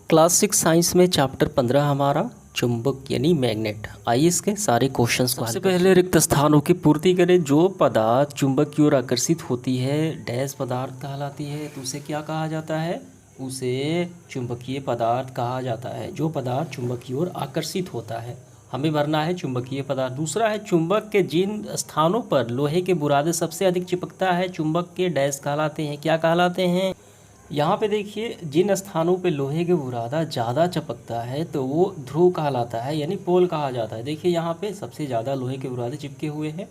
Class 6 science में chapter 15 हमारा चुंबक यानी मैग्नेट। आइए इसके सारे क्वेश्चंस को सबसे पहले रिक्त स्थानों की पूर्ति करें। जो पदार्थ चुंबक की ओर आकर्षित होती है डैश पदार्थ कहलाती है, तो उसे क्या कहा जाता है? उसे चुंबकीय पदार्थ कहा जाता है। जो पदार्थ चुंबक की ओर आकर्षित होता है, हमें भरना है चुंबकीय पदार्थ। दूसरा है चुंबक के जिन स्थानों पर लोहे के बुरादे सबसे अधिक चिपकता है चुंबक के डैश कहलाते हैं। क्या कहलाते हैं? यहाँ पे देखिए, जिन स्थानों पे लोहे के बुरादा ज़्यादा चिपकता है तो वो ध्रुव कहलाता है, यानी पोल कहा जाता है। देखिए यहाँ पे सबसे ज़्यादा लोहे के बुरादे चिपके हुए हैं,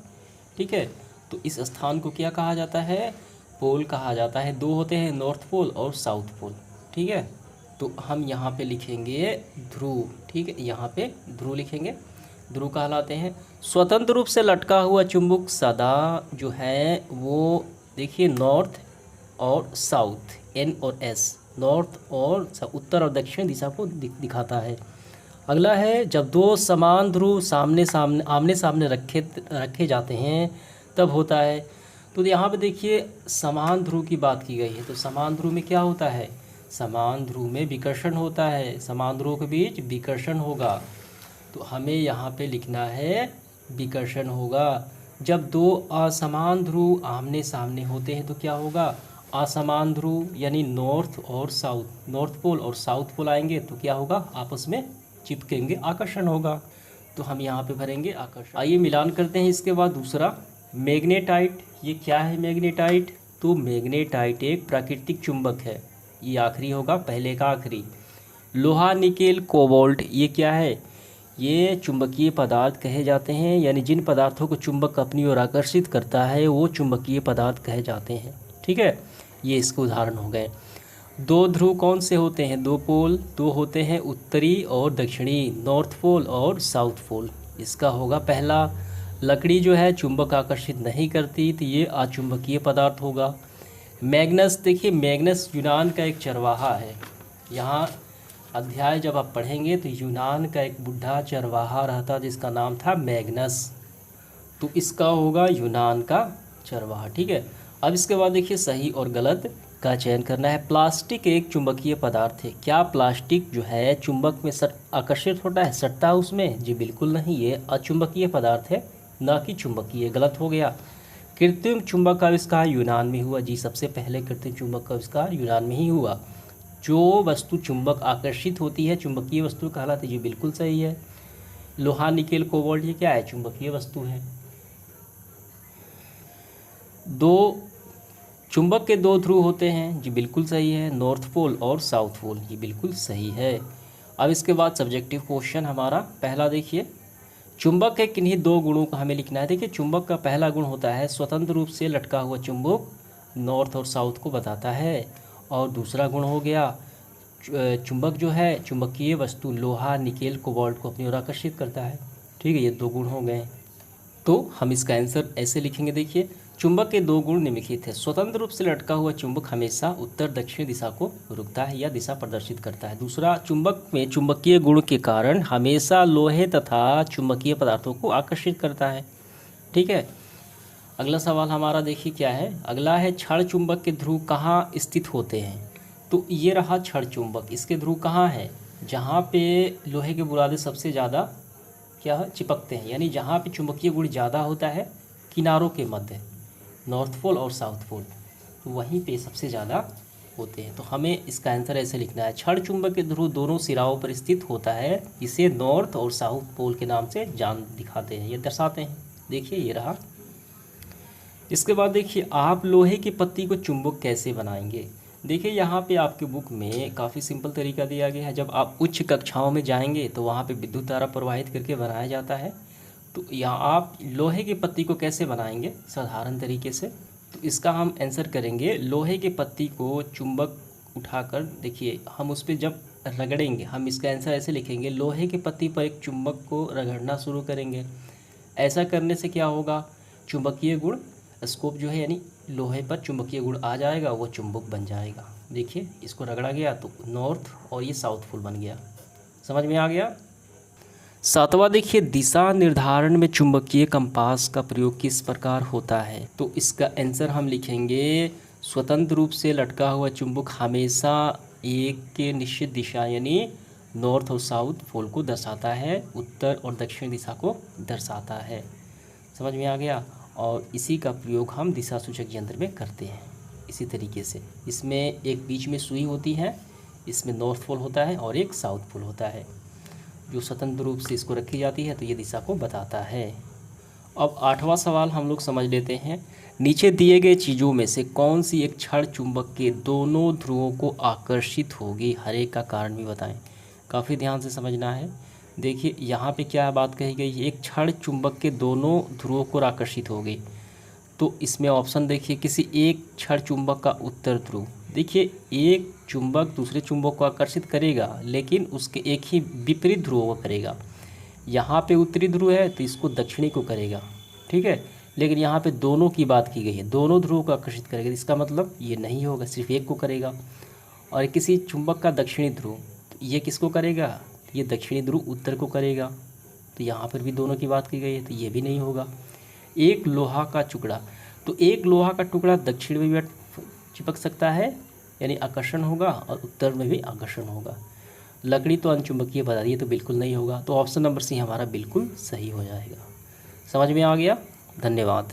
ठीक है, तो इस स्थान को क्या कहा जाता है? पोल कहा जाता है। दो होते हैं, नॉर्थ पोल और साउथ पोल, ठीक है। तो हम यहाँ पे लिखेंगे ध्रुव, ठीक है, यहाँ पे ध्रुव लिखेंगे, ध्रुव कहलाते हैं। स्वतंत्र रूप से लटका हुआ चुंबक सदा जो है वो देखिए नॉर्थ और साउथ, एन और एस, नॉर्थ और उत्तर और दक्षिण दिशा को दिखाता है। अगला है जब दो समान ध्रुव आमने सामने रखे जाते हैं तब होता है। तो यहाँ पे देखिए समान ध्रुव की बात की गई है, तो समान ध्रुव में क्या होता है? समान ध्रुव में विकर्षण होता है, समान ध्रुव के बीच विकर्षण होगा, तो हमें यहाँ पे लिखना है विकर्षण होगा। जब दो असमान ध्रुव आमने सामने होते हैं तो क्या होगा? असमान ध्रुव, यानी नॉर्थ और साउथ, नॉर्थ पोल और साउथ पोल आएंगे तो क्या होगा? आपस में चिपकेंगे, आकर्षण होगा, तो हम यहाँ पे भरेंगे आकर्षण। आइए मिलान करते हैं। इसके बाद दूसरा मैग्नेटाइट। ये क्या है मैग्नेटाइट? तो मैग्नेटाइट एक प्राकृतिक चुंबक है। ये आखिरी होगा, पहले का आखिरी। लोहा, निकेल, कोबाल्ट, ये क्या है? ये चुंबकीय पदार्थ कहे जाते हैं, यानी जिन पदार्थों को चुंबक अपनी ओर आकर्षित करता है वो चुंबकीय पदार्थ कहे जाते हैं, ठीक है। ये इसके उदाहरण हो गए। दो ध्रुव कौन से होते हैं? दो पोल, दो होते हैं उत्तरी और दक्षिणी, नॉर्थ पोल और साउथ पोल। इसका होगा पहला। लकड़ी जो है चुंबक आकर्षित नहीं करती, तो ये अचुंबकीय पदार्थ होगा। मैग्नस, देखिए मैग्नस यूनान का एक चरवाहा है। यहाँ अध्याय जब आप पढ़ेंगे तो यूनान का एक बुढ़ा चरवाहा रहता जिसका नाम था मैग्नस, तो इसका होगा यूनान का चरवाहा, ठीक है। अब इसके बाद देखिए सही और गलत का चयन करना है। प्लास्टिक एक चुंबकीय पदार्थ है। क्या प्लास्टिक जो है चुंबक में आकर्षित होता है, सटता है उसमें? जी बिल्कुल नहीं, ये अचुंबकीय पदार्थ है, ना कि चुंबकीय। गलत हो गया। कृत्रिम चुंबक का आविष्कार यूनान में हुआ। जी सबसे पहले कृत्रिम चुंबक का आविष्कार यूनान में ही हुआ। जो वस्तु चुंबक आकर्षित होती है चुंबकीय वस्तु कहलाती है। जी बिल्कुल सही है। लोहा, निकेल, कोबाल्ट ये क्या है? चुंबकीय वस्तु है। दो चुंबक के दो ध्रुव होते हैं। जी बिल्कुल सही है, नॉर्थ पोल और साउथ पोल, ये बिल्कुल सही है। अब इसके बाद सब्जेक्टिव क्वेश्चन हमारा पहला देखिए, चुंबक के किन्हीं दो गुणों को हमें लिखना है। देखिए चुंबक का पहला गुण होता है स्वतंत्र रूप से लटका हुआ चुंबक नॉर्थ और साउथ को बताता है, और दूसरा गुण हो गया चुंबक जो है चुंबकीय वस्तु लोहा, निकेल, कोबाल्ट को अपनी ओर आकर्षित करता है, ठीक है। ये दो गुण हो गए, तो हम इसका आंसर ऐसे लिखेंगे। देखिए चुंबक के दो गुण निम्नलिखित है। स्वतंत्र रूप से लटका हुआ चुंबक हमेशा उत्तर दक्षिण दिशा को रुकता है या दिशा प्रदर्शित करता है। दूसरा, चुंबक में चुंबकीय गुण के कारण हमेशा लोहे तथा चुंबकीय पदार्थों को आकर्षित करता है, ठीक है। अगला सवाल हमारा देखिए क्या है। अगला है क्षण चुंबक के ध्रुव कहाँ स्थित होते हैं? तो ये रहा क्षण चुंबक, इसके ध्रुव कहाँ है? जहाँ पे लोहे के बुरादे सबसे ज़्यादा क्या है चिपकते हैं, यानी जहाँ पे चुंबकीय गुण ज़्यादा होता है किनारों के मध्य, नॉर्थ पोल और साउथ पोल, तो वहीं पे सबसे ज़्यादा होते हैं। तो हमें इसका आंसर ऐसे लिखना है, क्षण चुंबक के ध्रुव दोनों सिराओं पर स्थित होता है, इसे नॉर्थ और साउथ पोल के नाम से जान दिखाते हैं, ये दर्शाते हैं। देखिए ये रहा। इसके बाद देखिए आप लोहे की पत्ती को चुंबक कैसे बनाएंगे? देखिए यहाँ पे आपके बुक में काफ़ी सिंपल तरीका दिया गया है। जब आप उच्च कक्षाओं में जाएंगे तो वहाँ पे विद्युत धारा प्रवाहित करके बनाया जाता है। तो यहाँ आप लोहे की पत्ती को कैसे बनाएंगे साधारण तरीके से? तो इसका हम आंसर करेंगे, लोहे की पत्ती को चुंबक उठाकर देखिए हम उस पर जब रगड़ेंगे, हम इसका आंसर ऐसे लिखेंगे, लोहे की पत्ती पर एक चुंबक को रगड़ना शुरू करेंगे। ऐसा करने से क्या होगा? चुंबकीय गुण स्कोप जो है यानी लोहे पर चुंबकीय गुण आ जाएगा, वो चुंबक बन जाएगा। देखिए इसको रगड़ा गया तो नॉर्थ और ये साउथ पोल बन गया। समझ में आ गया? सातवां देखिए, दिशा निर्धारण में चुंबकीय कंपास का प्रयोग किस प्रकार होता है? तो इसका आंसर हम लिखेंगे, स्वतंत्र रूप से लटका हुआ चुंबक हमेशा एक के निश्चित दिशा यानी नॉर्थ और साउथ पोल को दर्शाता है, उत्तर और दक्षिण दिशा को दर्शाता है। समझ में आ गया। और इसी का प्रयोग हम दिशा सूचक यंत्र में करते हैं इसी तरीके से। इसमें एक बीच में सुई होती है, इसमें नॉर्थ पोल होता है और एक साउथ पोल होता है, जो स्वतंत्र रूप से इसको रखी जाती है, तो ये दिशा को बताता है। अब 8वां सवाल हम लोग समझ लेते हैं। नीचे दिए गए चीज़ों में से कौन सी एक क्षण चुंबक के दोनों ध्रुवों को आकर्षित होगी, हर एक का कारण भी बताएं। काफ़ी ध्यान से समझना है। देखिए यहाँ पे क्या बात कही गई है, एक क्षण चुंबक के दोनों ध्रुवों को आकर्षित होगी। तो इसमें ऑप्शन देखिए, किसी एक क्षण चुंबक का उत्तर ध्रुव। देखिए एक चुंबक दूसरे चुंबक को आकर्षित करेगा, लेकिन उसके एक ही विपरीत ध्रुवों को करेगा। यहाँ पे उत्तरी ध्रुव है तो इसको दक्षिणी को करेगा, ठीक है। लेकिन यहाँ पे दोनों की बात की गई है, दोनों ध्रुवों को आकर्षित करेगा, इसका मतलब ये नहीं होगा, सिर्फ एक को करेगा। और किसी चुंबक का दक्षिणी ध्रुव, तो ये किसको करेगा, ये दक्षिणी ध्रुव उत्तर को करेगा, तो यहाँ पर भी दोनों की बात की गई है, तो ये भी नहीं होगा। एक लोहा का टुकड़ा, तो एक लोहा का टुकड़ा दक्षिण में भी चिपक सकता है, यानी आकर्षण होगा, और उत्तर में भी आकर्षण होगा। लकड़ी तो अनचुंबकीय बता दी, तो बिल्कुल नहीं होगा। तो ऑप्शन नंबर सी हमारा बिल्कुल सही हो जाएगा। समझ में आ गया। धन्यवाद।